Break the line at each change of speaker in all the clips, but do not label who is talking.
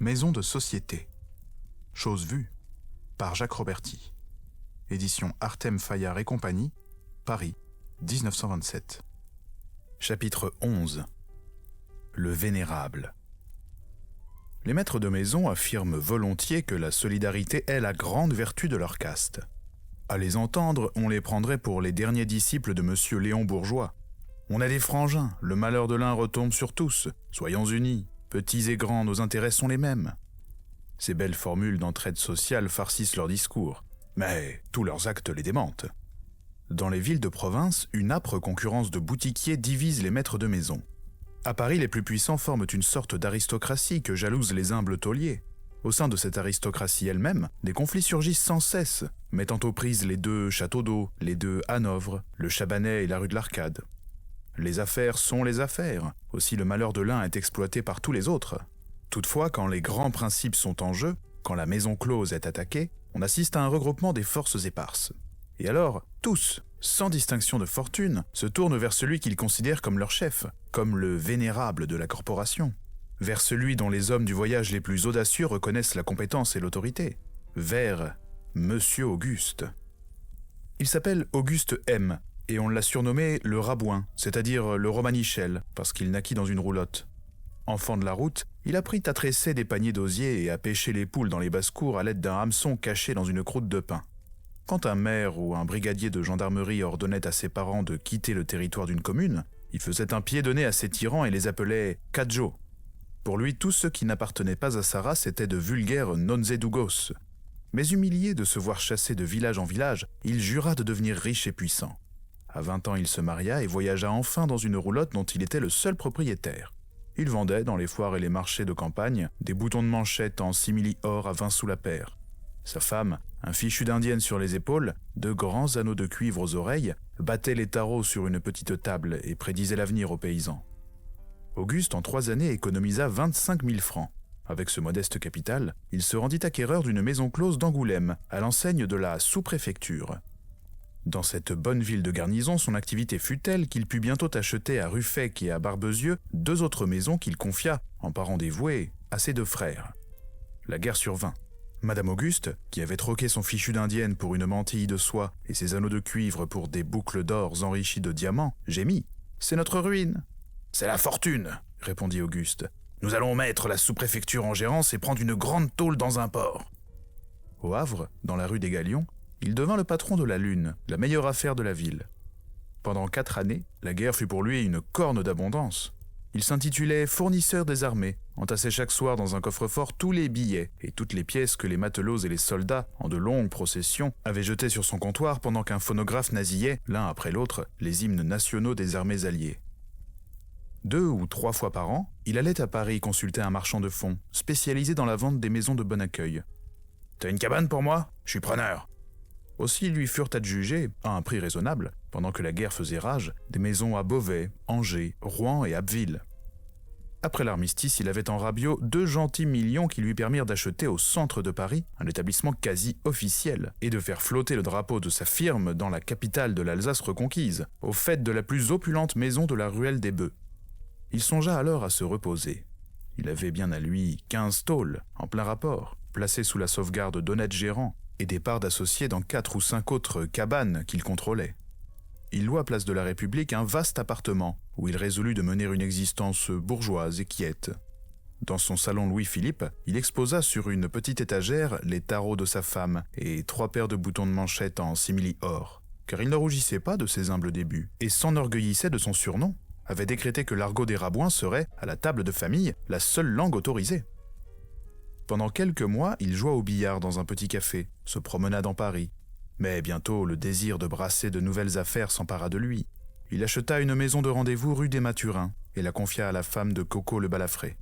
Maison de société. Chose vue par Jacques Roberti. Édition Artem Fayard et compagnie, Paris, 1927. Chapitre 11. Le Vénérable. Les maîtres de maison affirment volontiers que la solidarité est la grande vertu de leur caste. À les entendre, on les prendrait pour les derniers disciples de Monsieur Léon Bourgeois. On a des frangins, le malheur de l'un retombe sur tous. Soyons unis, petits et grands, nos intérêts sont les mêmes. Ces belles formules d'entraide sociale farcissent leur discours, mais tous leurs actes les démentent. Dans les villes de province, une âpre concurrence de boutiquiers divise les maîtres de maison. À Paris, les plus puissants forment une sorte d'aristocratie que jalousent les humbles tauliers. Au sein de cette aristocratie elle-même, des conflits surgissent sans cesse, mettant aux prises les deux Château d'Eau, les deux Hanovre, le Chabanais et la rue de l'Arcade. Les affaires sont les affaires, aussi le malheur de l'un est exploité par tous les autres. Toutefois, quand les grands principes sont en jeu, quand la maison close est attaquée, on assiste à un regroupement des forces éparses. Et alors, tous, sans distinction de fortune, se tournent vers celui qu'ils considèrent comme leur chef, comme le vénérable de la corporation, vers celui dont les hommes du voyage les plus audacieux reconnaissent la compétence et l'autorité, vers Monsieur Auguste. Il s'appelle Auguste M, et on l'a surnommé le Rabouin, c'est-à-dire le Romanichel, parce qu'il naquit dans une roulotte. Enfant de la route, il apprit à tresser des paniers d'osier et à pêcher les poules dans les basses-cours à l'aide d'un hameçon caché dans une croûte de pain. Quand un maire ou un brigadier de gendarmerie ordonnait à ses parents de quitter le territoire d'une commune, il faisait un pied donné à ses tyrans et les appelait « Cadjo ». Pour lui, tous ceux qui n'appartenaient pas à sa race étaient de vulgaires nonzedugos. Mais humilié de se voir chasser de village en village, il jura de devenir riche et puissant. À 20 ans, il se maria et voyagea enfin dans une roulotte dont il était le seul propriétaire. Il vendait, dans les foires et les marchés de campagne, des boutons de manchette en simili-or à 20 sous la paire. Sa femme, un fichu d'indienne sur les épaules, de grands anneaux de cuivre aux oreilles, battait les tarots sur une petite table et prédisait l'avenir aux paysans. Auguste, en 3 années, économisa 25 000 francs. Avec ce modeste capital, il se rendit acquéreur d'une maison close d'Angoulême, à l'enseigne de la sous-préfecture. Dans cette bonne ville de garnison, son activité fut telle qu'il put bientôt acheter à Ruffec et à Barbezieux 2 autres maisons qu'il confia, en parents dévoués, à ses 2 frères. La guerre survint. Madame Auguste, qui avait troqué son fichu d'indienne pour une mantille de soie et ses anneaux de cuivre pour des boucles d'or enrichis de diamants, gémit. « C'est notre ruine !»« C'est la fortune !» répondit Auguste. « Nous allons mettre la sous-préfecture en gérance et prendre une grande tôle dans un port. » Au Havre, dans la rue des Galions, il devint le patron de la Lune, la meilleure affaire de la ville. Pendant 4 années, la guerre fut pour lui une corne d'abondance. Il s'intitulait fournisseur des armées, entassait chaque soir dans un coffre-fort tous les billets et toutes les pièces que les matelots et les soldats, en de longues processions, avaient jetées sur son comptoir pendant qu'un phonographe nasillait, l'un après l'autre, les hymnes nationaux des armées alliées. 2 ou 3 fois par an, il allait à Paris consulter un marchand de fonds, spécialisé dans la vente des maisons de bon accueil. « T'as une cabane pour moi ? Je suis preneur !» Aussi lui furent adjugées, à un prix raisonnable, pendant que la guerre faisait rage, des maisons à Beauvais, Angers, Rouen et Abbeville. Après l'armistice, il avait en rabio 2 gentils millions qui lui permirent d'acheter au centre de Paris un établissement quasi officiel et de faire flotter le drapeau de sa firme dans la capitale de l'Alsace reconquise, aux fêtes de la plus opulente maison de la ruelle des Bœufs. Il songea alors à se reposer. Il avait bien à lui 15 tôles, en plein rapport, placées sous la sauvegarde d'honnêtes gérants, et des parts d'associés dans 4 ou 5 autres cabanes qu'il contrôlait. Il loua place de la République un vaste appartement, où il résolut de mener une existence bourgeoise et quiète. Dans son salon Louis-Philippe, il exposa sur une petite étagère les tarots de sa femme et 3 paires de boutons de manchette en simili-or, car il ne rougissait pas de ses humbles débuts, et s'enorgueillissait de son surnom, avait décrété que l'argot des Rabouins serait, à la table de famille, la seule langue autorisée. Pendant quelques mois, il joua au billard dans un petit café, se promena dans Paris. Mais bientôt, le désir de brasser de nouvelles affaires s'empara de lui. Il acheta une maison de rendez-vous rue des Mathurins et la confia à la femme de Coco le Balafré.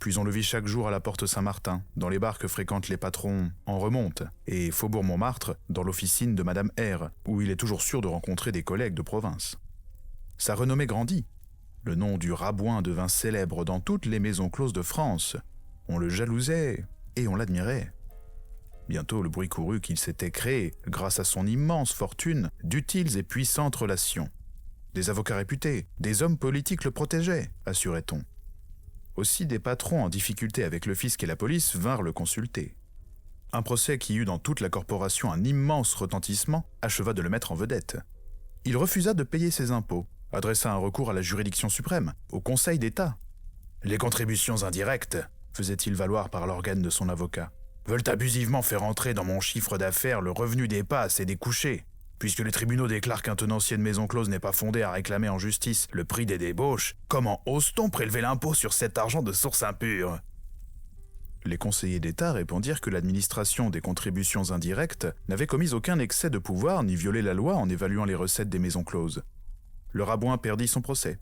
Puis on le vit chaque jour à la porte Saint-Martin, dans les bars que fréquentent les patrons en remonte, et Faubourg Montmartre, dans l'officine de Madame R, où il est toujours sûr de rencontrer des collègues de province. Sa renommée grandit. Le nom du Rabouin devint célèbre dans toutes les maisons closes de France. On le jalousait et on l'admirait. Bientôt, le bruit courut qu'il s'était créé, grâce à son immense fortune, d'utiles et puissantes relations. Des avocats réputés, des hommes politiques le protégeaient, assurait-on. Aussi des patrons en difficulté avec le fisc et la police vinrent le consulter. Un procès qui eut dans toute la corporation un immense retentissement acheva de le mettre en vedette. Il refusa de payer ses impôts, adressa un recours à la juridiction suprême, au Conseil d'État. « Les contributions indirectes, faisait-il valoir par l'organe de son avocat, veulent abusivement faire entrer dans mon chiffre d'affaires le revenu des passes et des couchers. Puisque les tribunaux déclarent qu'un tenancier de maison close n'est pas fondé à réclamer en justice le prix des débauches, comment ose-t-on prélever l'impôt sur cet argent de source impure ?» Les conseillers d'État répondirent que l'administration des contributions indirectes n'avait commis aucun excès de pouvoir ni violé la loi en évaluant les recettes des maisons closes. Le rabouin perdit son procès,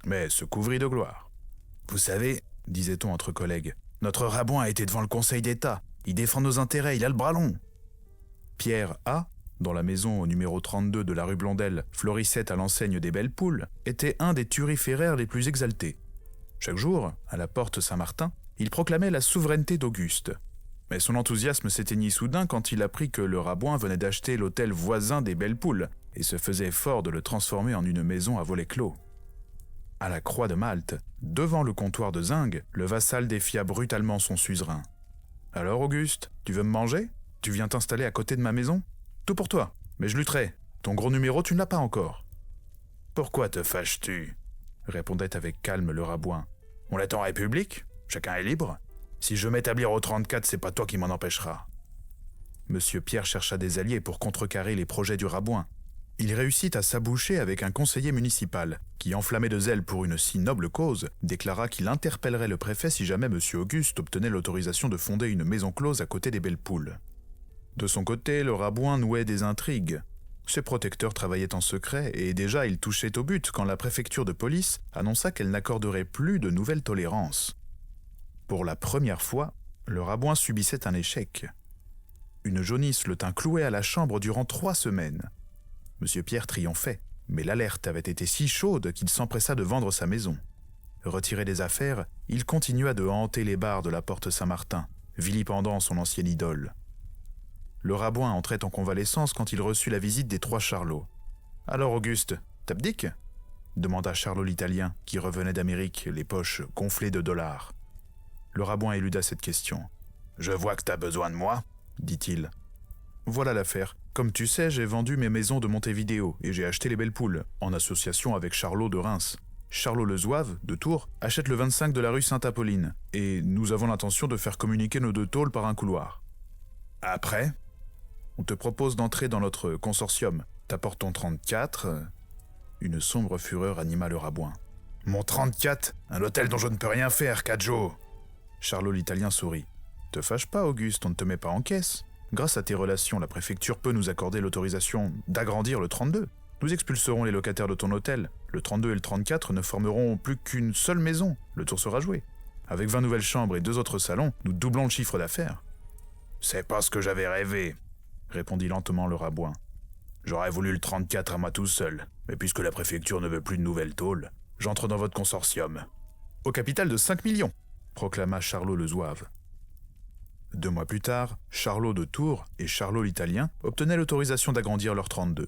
mais se couvrit de gloire. « Vous savez, disait-on entre collègues, notre rabouin a été devant le Conseil d'État. Il défend nos intérêts, il a le bras long. » Pierre A., dont la maison au numéro 32 de la rue Blondel florissait à l'enseigne des belles poules, était un des turiféraires les plus exaltés. Chaque jour, à la porte Saint-Martin, il proclamait la souveraineté d'Auguste. Mais son enthousiasme s'éteignit soudain quand il apprit que le rabouin venait d'acheter l'hôtel voisin des belles poules et se faisait fort de le transformer en une maison à volets clos. À la Croix de Malte, devant le comptoir de zinc, le vassal défia brutalement son suzerain. « Alors, Auguste, tu veux me manger? Tu viens t'installer à côté de ma maison? Tout pour toi, mais je lutterai. Ton gros numéro, tu ne l'as pas encore. »« Pourquoi te fâches-tu » répondait avec calme le rabouin. « On est en République, chacun est libre. Si je veux m'établir au 34, c'est pas toi qui m'en empêcheras. » Monsieur Pierre chercha des alliés pour contrecarrer les projets du rabouin. Il réussit à s'aboucher avec un conseiller municipal qui, enflammé de zèle pour une si noble cause, déclara qu'il interpellerait le préfet si jamais monsieur Auguste obtenait l'autorisation de fonder une maison close à côté des belles poules. De son côté, le rabouin nouait des intrigues. Ses protecteurs travaillaient en secret et déjà ils touchaient au but quand la préfecture de police annonça qu'elle n'accorderait plus de nouvelles tolérances. Pour la première fois, le rabouin subissait un échec. Une jaunisse le tint cloué à la chambre durant 3 semaines. Monsieur Pierre triomphait, mais l'alerte avait été si chaude qu'il s'empressa de vendre sa maison. Retiré des affaires, il continua de hanter les bars de la porte Saint-Martin, vilipendant son ancienne idole. Le rabouin entrait en convalescence quand il reçut la visite des 3 Charlots. « Alors, Auguste, t'abdiques » demanda Charlot l'Italien, qui revenait d'Amérique, les poches gonflées de dollars. Le rabouin éluda cette question. « Je vois que t'as besoin de moi, » dit-il. « Voilà l'affaire. Comme tu sais, j'ai vendu mes maisons de Montevideo et j'ai acheté les belles poules, en association avec Charlot de Reims. Charlot le Zouave, de Tours, achète le 25 de la rue Sainte-Apolline, et nous avons l'intention de faire communiquer nos 2 tôles par un couloir. Après, on te propose d'entrer dans notre consortium. T'apportes ton 34... » Une sombre fureur anima le rabouin. « Mon 34 ? Un hôtel dont je ne peux rien faire, Cadjo !» Charlot l'Italien sourit. « Te fâche pas, Auguste, on ne te met pas en caisse. Grâce à tes relations, la préfecture peut nous accorder l'autorisation d'agrandir le 32. Nous expulserons les locataires de ton hôtel. Le 32 et le 34 ne formeront plus qu'une seule maison. Le tour sera joué. Avec 20 nouvelles chambres et 2 autres salons, nous doublons le chiffre d'affaires. »« C'est pas ce que j'avais rêvé, » répondit lentement le rabouin. « J'aurais voulu le 34 à moi tout seul, mais puisque la préfecture ne veut plus de nouvelles tôles, j'entre dans votre consortium. »« Au capital de 5 millions !» proclama Charlot le Zouave. 2 mois plus tard, Charlot de Tours et Charlot l'Italien obtenaient l'autorisation d'agrandir leur 32.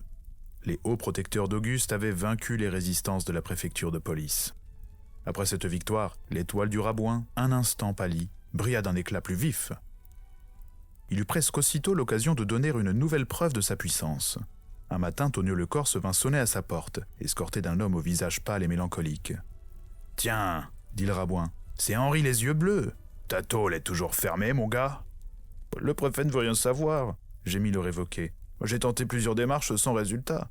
Les hauts protecteurs d'Auguste avaient vaincu les résistances de la préfecture de police. Après cette victoire, l'étoile du rabouin, un instant pâlie, brilla d'un éclat plus vif. Il eut presque aussitôt l'occasion de donner une nouvelle preuve de sa puissance. Un matin, Tonio le Corse vint sonner à sa porte, escorté d'un homme au visage pâle et mélancolique. « Tiens, dit le rabouin, c'est Henri les yeux bleus. Ta tôle est toujours fermée, mon gars ?»« Le préfet ne veut rien savoir, » gémit le révoqué. « J'ai tenté plusieurs démarches sans résultat. »«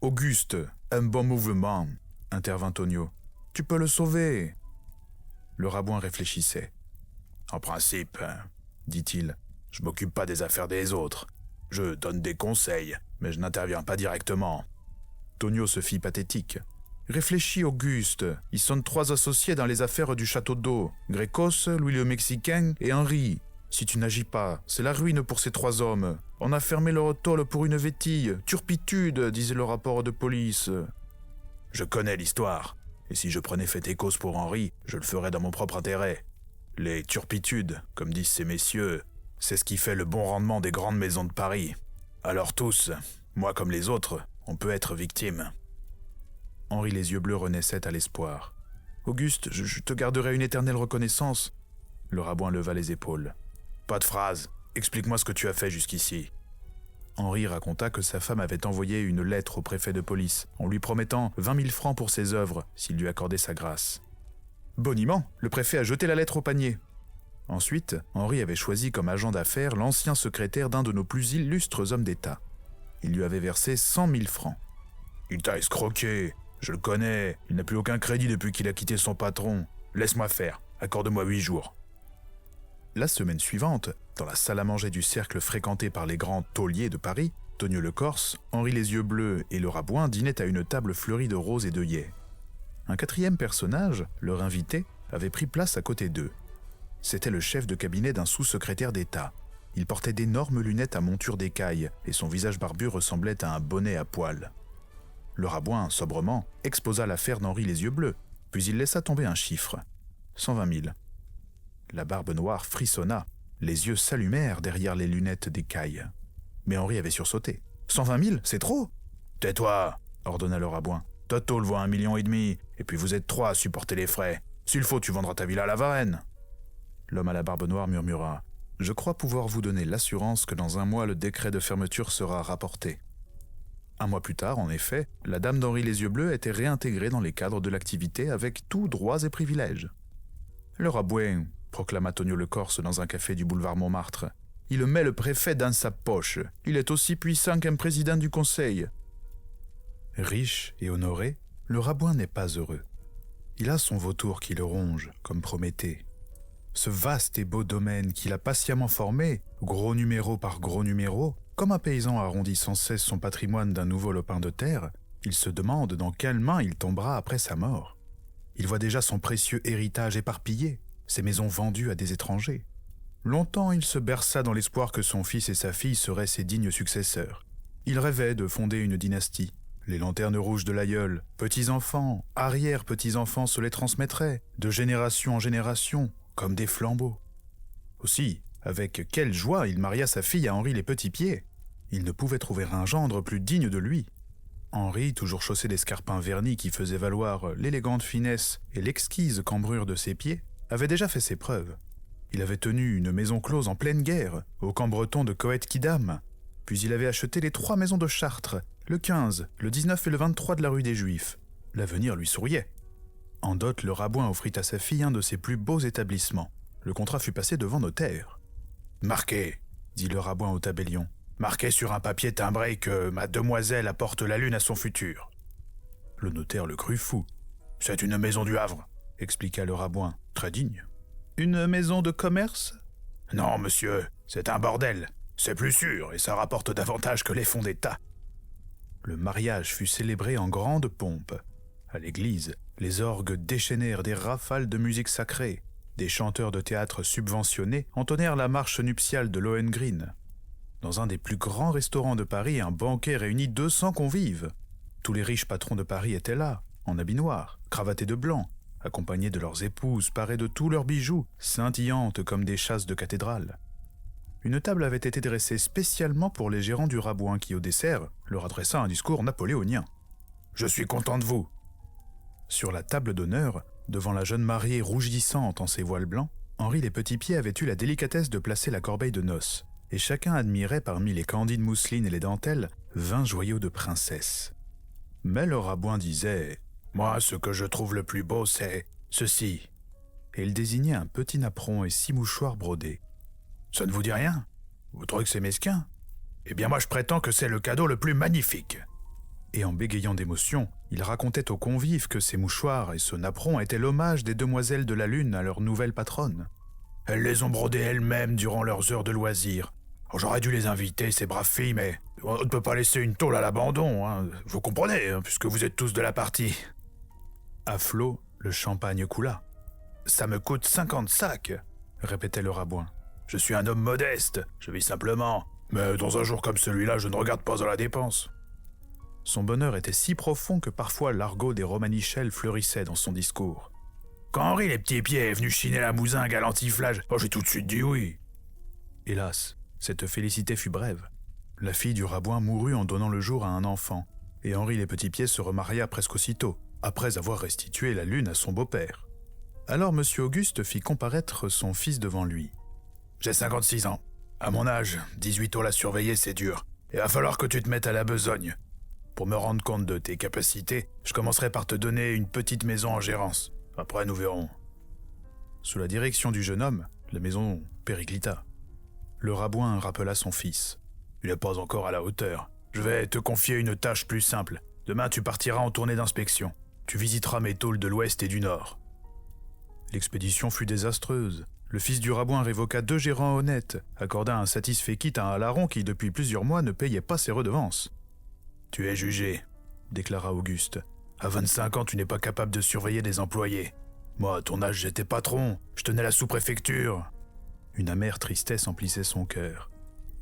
Auguste, un bon mouvement, » intervint Tonio. « Tu peux le sauver. » Le rabouin réfléchissait. « En principe, dit-il, je m'occupe pas des affaires des autres. Je donne des conseils, mais je n'interviens pas directement. » Tonio se fit pathétique. « Réfléchis, Auguste. Ils sont 3 associés dans les affaires du château d'eau. Grécos, Louis le Mexicain et Henri. Si tu n'agis pas, c'est la ruine pour ces 3 hommes. On a fermé leur tôle pour une vétille. Turpitude, disait le rapport de police. » Je connais l'histoire. Et si je prenais fait et cause pour Henri, je le ferais dans mon propre intérêt. Les turpitudes, comme disent ces messieurs, c'est ce qui fait le bon rendement des grandes maisons de Paris. Alors tous, moi comme les autres, on peut être victime. Henri les yeux bleus renaissait à l'espoir. « Auguste, je te garderai une éternelle reconnaissance. » Le rabbin leva les épaules. « Pas de phrase. Explique-moi ce que tu as fait jusqu'ici. » Henri raconta que sa femme avait envoyé une lettre au préfet de police en lui promettant 20 000 francs pour ses œuvres s'il lui accordait sa grâce. Boniment, le préfet a jeté la lettre au panier. Ensuite, Henri avait choisi comme agent d'affaires l'ancien secrétaire d'un de nos plus illustres hommes d'État. Il lui avait versé 100 000 francs. « Il t'a escroqué. Je le connais. Il n'a plus aucun crédit depuis qu'il a quitté son patron. Laisse-moi faire. Accorde-moi 8 jours. » La semaine suivante, dans la salle à manger du cercle fréquenté par les grands tauliers de Paris, Tonio le Corse, Henri les Yeux Bleus et le Rabouin dînaient à une table fleurie de roses et d'œillets. Un quatrième personnage, leur invité, avait pris place à côté d'eux. C'était le chef de cabinet d'un sous-secrétaire d'État. Il portait d'énormes lunettes à monture d'écaille et son visage barbu ressemblait à un bonnet à poils. Le Rabouin, sobrement, exposa l'affaire d'Henri les Yeux Bleus, puis il laissa tomber un chiffre. 120 000. La barbe noire frissonna, les yeux s'allumèrent derrière les lunettes d'écaille. Mais Henri avait sursauté. « 120 000, c'est trop !»« Tais-toi !» ordonna le Rabouin. « Toto le voit 1,5 million, et puis vous êtes 3 à supporter les frais. S'il faut, tu vendras ta villa à la Varenne. » L'homme à la barbe noire murmura. « Je crois pouvoir vous donner l'assurance que dans 1 mois, le décret de fermeture sera rapporté. » 1 mois plus tard, en effet, la dame d'Henri les Yeux Bleus était réintégrée dans les cadres de l'activité avec tous droits et privilèges. « Le Rabouin, » proclama Tonio le Corse dans un café du boulevard Montmartre. « Il met le préfet dans sa poche. Il est aussi puissant qu'un président du conseil. » Riche et honoré, le Rabouin n'est pas heureux. Il a son vautour qui le ronge, comme Prométhée. Ce vaste et beau domaine qu'il a patiemment formé, gros numéro par gros numéro, comme un paysan arrondit sans cesse son patrimoine d'un nouveau lopin de terre, il se demande dans quelle main il tombera après sa mort. Il voit déjà son précieux héritage éparpillé, ses maisons vendues à des étrangers. Longtemps, il se berça dans l'espoir que son fils et sa fille seraient ses dignes successeurs. Il rêvait de fonder une dynastie. Les lanternes rouges de l'aïeul, petits-enfants, arrière-petits-enfants se les transmettraient, de génération en génération, comme des flambeaux. Aussi, avec quelle joie il maria sa fille à Henri les Petits Pieds. Il ne pouvait trouver un gendre plus digne de lui. Henri, toujours chaussé d'escarpins vernis qui faisaient valoir l'élégante finesse et l'exquise cambrure de ses pieds, avait déjà fait ses preuves. Il avait tenu une maison close en pleine guerre, au camp breton de Coët-Quidam, puis il avait acheté les 3 maisons de Chartres, le 15, le 19 et le 23 de la rue des Juifs. L'avenir lui souriait. En dot, le Rabouin offrit à sa fille un de ses plus beaux établissements. Le contrat fut passé devant notaire. « Marquez, » dit le Rabouin au tabellion, « marquez sur un papier timbré que ma demoiselle apporte la lune à son futur. » Le notaire le crut fou. « C'est une maison du Havre, » expliqua le Rabouin, très digne. « Une maison de commerce ?»« Non, monsieur, c'est un bordel. C'est plus sûr et ça rapporte davantage que les fonds d'État. » Le mariage fut célébré en grande pompe. À l'église, les orgues déchaînèrent des rafales de musique sacrée. Des chanteurs de théâtre subventionnés entonnèrent la marche nuptiale de Lohengrin. Dans un des plus grands restaurants de Paris, un banquet réunit 200 convives. Tous les riches patrons de Paris étaient là, en habit noir, cravatés de blanc, accompagnés de leurs épouses, parés de tous leurs bijoux, scintillantes comme des chasses de cathédrale. Une table avait été dressée spécialement pour les gérants du Rabouin qui, au dessert, leur adressa un discours napoléonien. « Je suis content de vous !» Sur la table d'honneur, devant la jeune mariée rougissante en ses voiles blancs, Henri les Petits Pieds avait eu la délicatesse de placer la corbeille de noces, et chacun admirait parmi les candides mousselines et les dentelles 20 joyaux de princesse. Mais le Rabouin disait « Moi, ce que je trouve le plus beau, c'est ceci. » Et il désignait un petit napperon et 6 mouchoirs brodés. « Ça ne vous dit rien? Vous trouvez que c'est mesquin? Eh bien moi je prétends que c'est le cadeau le plus magnifique. » Et en bégayant d'émotion, il racontait aux convives que ces mouchoirs et ce napperon étaient l'hommage des demoiselles de la Lune à leur nouvelle patronne. Elles les ont brodés elles-mêmes durant leurs heures de loisirs. J'aurais dû les inviter, ces braves filles, mais on ne peut pas laisser une tôle à l'abandon, hein. Vous comprenez, hein, puisque vous êtes tous de la partie. À flot, le champagne coula. « Ça me coûte 50 sacs, » répétait le Rabouin. « Je suis un homme modeste, je vis simplement, mais dans un jour comme celui-là, je ne regarde pas à la dépense. » Son bonheur était si profond que parfois l'argot des romanichels fleurissait dans son discours. Quand Henri les Petits Pieds est venu chiner la mousingue à l'antiflage, j'ai tout de suite dit oui. Hélas, cette félicité fut brève. La fille du Rabouin mourut en donnant le jour à un enfant, et Henri les Petits Pieds se remaria presque aussitôt, après avoir restitué la lune à son beau-père. Alors M. Auguste fit comparaître son fils devant lui. « J'ai 56 ans. À mon âge, 18 tôles à surveiller, c'est dur. Il va falloir que tu te mettes à la besogne. Pour me rendre compte de tes capacités, je commencerai par te donner une petite maison en gérance. Après, nous verrons. » Sous la direction du jeune homme, la maison périclita. Le rabouin rappela son fils. « Il n'est pas encore à la hauteur. Je vais te confier une tâche plus simple. Demain, tu partiras en tournée d'inspection. Tu visiteras mes tôles de l'ouest et du nord. » L'expédition fut désastreuse. Le fils du rabouin révoqua 2 gérants honnêtes, accorda un satisfait quitte à un larron qui, depuis plusieurs mois, ne payait pas ses redevances. « Tu es jugé, » déclara Auguste. « À 25 ans, tu n'es pas capable de surveiller des employés. Moi, à ton âge, j'étais patron, je tenais la sous-préfecture. » Une amère tristesse emplissait son cœur.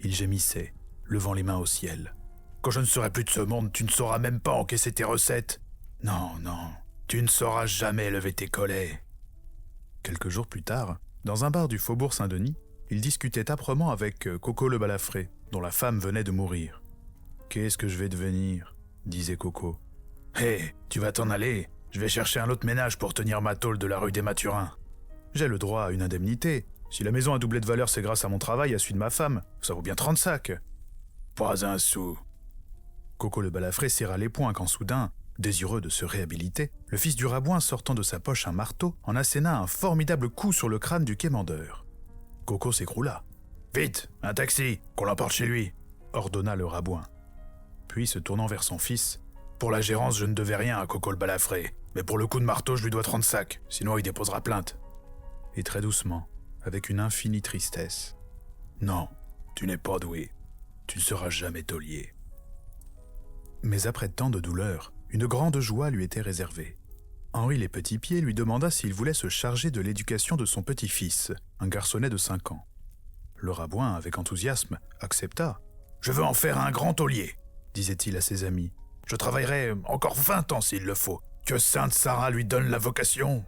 Il gémissait, levant les mains au ciel. « Quand je ne serai plus de ce monde, tu ne sauras même pas encaisser tes recettes. Non, non, tu ne sauras jamais lever tes collets. » Quelques jours plus tard, dans un bar du faubourg Saint-Denis, il discutait âprement avec Coco le balafré, dont la femme venait de mourir. « Qu'est-ce que je vais devenir ?» disait Coco. « Hé, tu vas t'en aller. Je vais chercher un autre ménage pour tenir ma tôle de la rue des Mathurins. J'ai le droit à une indemnité. Si la maison a doublé de valeur, c'est grâce à mon travail et à celui de ma femme. Ça vaut bien 30 sacs. » « Pas un sou. » Coco le balafré serra les poings quand soudain, désireux de se réhabiliter, le fils du rabouin sortant de sa poche un marteau en asséna un formidable coup sur le crâne du quémandeur. Coco s'écroula. « Vite, un taxi, qu'on l'emporte chez lui !» ordonna le rabouin. Puis, se tournant vers son fils, « Pour la gérance, je ne devais rien à Coco le balafré, mais pour le coup de marteau, je lui dois 30 sacs, sinon il déposera plainte. » Et très doucement, avec une infinie tristesse, « Non, tu n'es pas doué, tu ne seras jamais taulier. » Mais après tant de douleur, une grande joie lui était réservée. Henri les Petits-Pieds lui demanda s'il voulait se charger de l'éducation de son petit-fils, un garçonnet de 5 ans. Le rabouin, avec enthousiasme, accepta. « Je veux en faire un grand taulier, » disait-il à ses amis. « Je travaillerai encore 20 ans s'il le faut. Que Sainte Sarah lui donne la vocation !»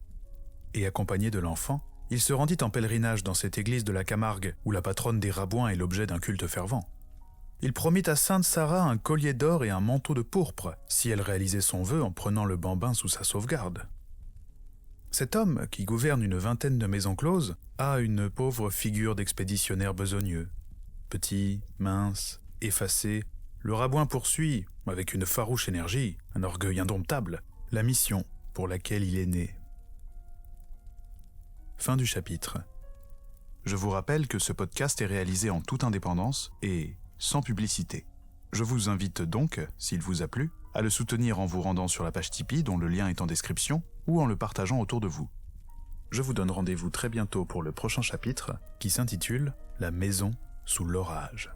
Et accompagné de l'enfant, il se rendit en pèlerinage dans cette église de la Camargue, où la patronne des rabouins est l'objet d'un culte fervent. Il promit à Sainte Sarah un collier d'or et un manteau de pourpre, si elle réalisait son vœu en prenant le bambin sous sa sauvegarde. Cet homme, qui gouverne une 20aine de maisons closes, a une pauvre figure d'expéditionnaire besogneux. Petit, mince, effacé, le rabouin poursuit, avec une farouche énergie, un orgueil indomptable, la mission pour laquelle il est né. Fin du chapitre. Je vous rappelle que ce podcast est réalisé en toute indépendance et sans publicité. Je vous invite donc, s'il vous a plu, à le soutenir en vous rendant sur la page Tipeee dont le lien est en description ou en le partageant autour de vous. Je vous donne rendez-vous très bientôt pour le prochain chapitre qui s'intitule « La maison sous l'orage ».